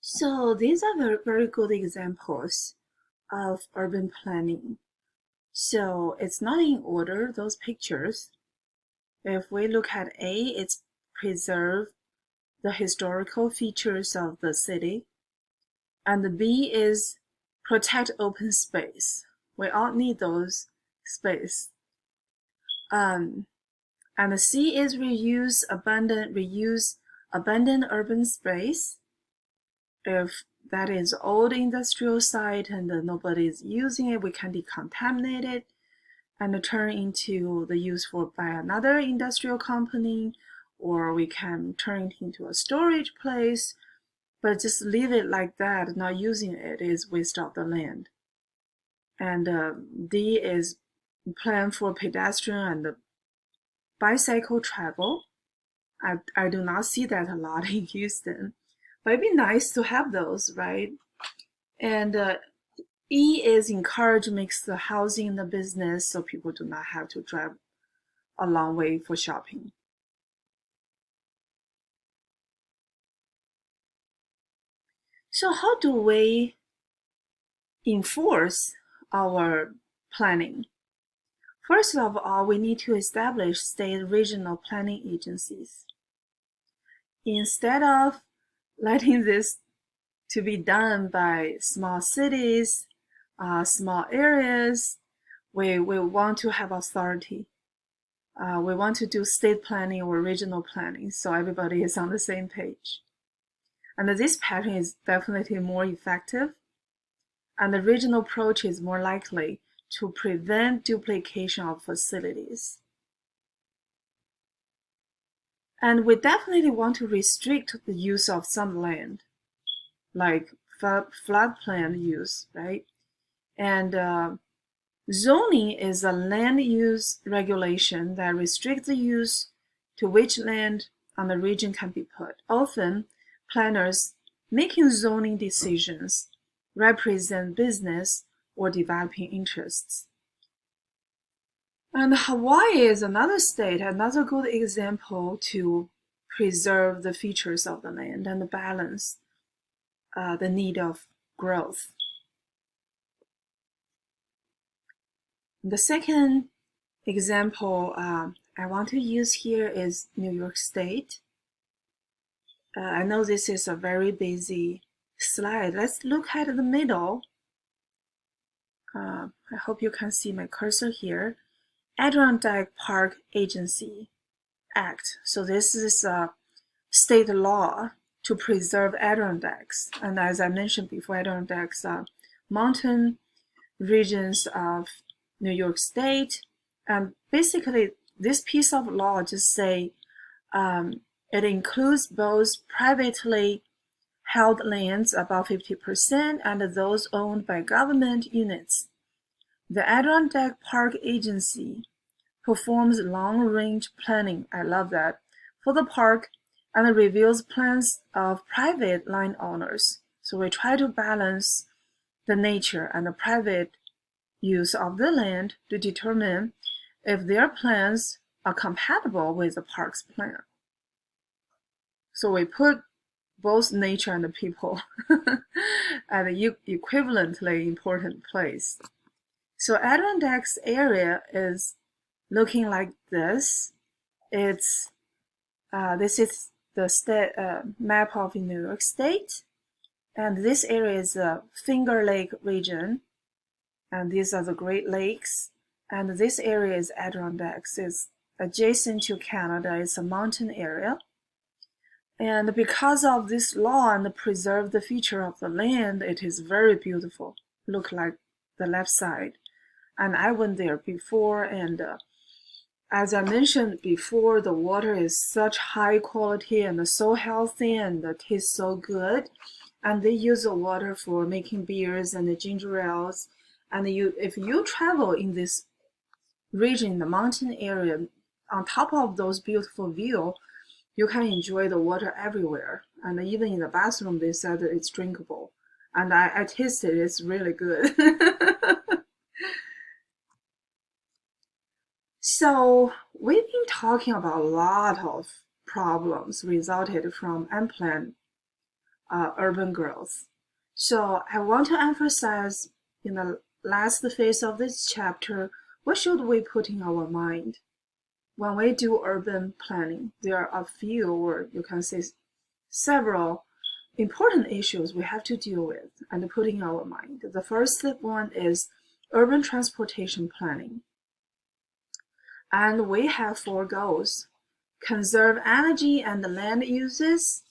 So these are very, very good examples of urban planning. So it's not in order, those pictures. If we look at A, it's preserve the historical features of the city. And B is protect open space. We all need those space. And C is reuse abandoned urban space. If that is old industrial site and nobody is using it, we can decontaminate it and turn into the use for by another industrial company, or we can turn it into a storage place. But just leave it like that, not using it, is waste of the land. And D is plan for pedestrian and bicycle travel. I do not see that a lot in Houston, but it'd be nice to have those, right? And E is encourage mix the housing and the business so people do not have to drive a long way for shopping. So how do we enforce our planning? First of all, we need to establish state regional planning agencies. Instead of letting this to be done by small cities, small areas, we want to have authority. We want to do state planning or regional planning so everybody is on the same page. And this pattern is definitely more effective, and the regional approach is more likely to prevent duplication of facilities. And we definitely want to restrict the use of some land, like floodplain use, right? And zoning is a land use regulation that restricts the use to which land on the region can be put. Often, planners making zoning decisions represent business or developing interests. And Hawaii is another state, another good example to preserve the features of the land and balance the need of growth. The second example I want to use here is New York State. I know this is a very busy slide. Let's look at the middle. I hope you can see my cursor here. Adirondack Park Agency Act. So this is a state law to preserve Adirondacks. And as I mentioned before, Adirondacks are mountain regions of New York State. And basically, this piece of law just say it includes both privately held lands above 50% and those owned by government units. The Adirondack Park Agency performs long-range planning, I love that, for the park and reviews plans of private landowners. So we try to balance the nature and the private use of the land to determine if their plans are compatible with the park's plan. So we put both nature and the people at an equivalently important place. So Adirondacks area is looking like this. This is the state map of New York State, and this area is the Finger Lake region, and these are the Great Lakes, and this area is Adirondacks. It's adjacent to Canada. It's a mountain area. And because of this law and preserve the feature of the land, it is very beautiful. Look like the left side. And I went there before, and as I mentioned before, the water is such high quality and so healthy and tastes so good. And they use the water for making beers and the ginger ales. And if you travel in this region, the mountain area, on top of those beautiful views, you can enjoy the water everywhere. And even in the bathroom, they said that it's drinkable. And I tasted it, it's really good. So we've been talking about a lot of problems resulted from unplanned urban growth. So I want to emphasize in the last phase of this chapter, what should we put in our mind? When we do urban planning, there are a few, or you can say several, important issues we have to deal with and put in our mind. The first one is urban transportation planning. And we have 4 goals: conserve energy and land uses,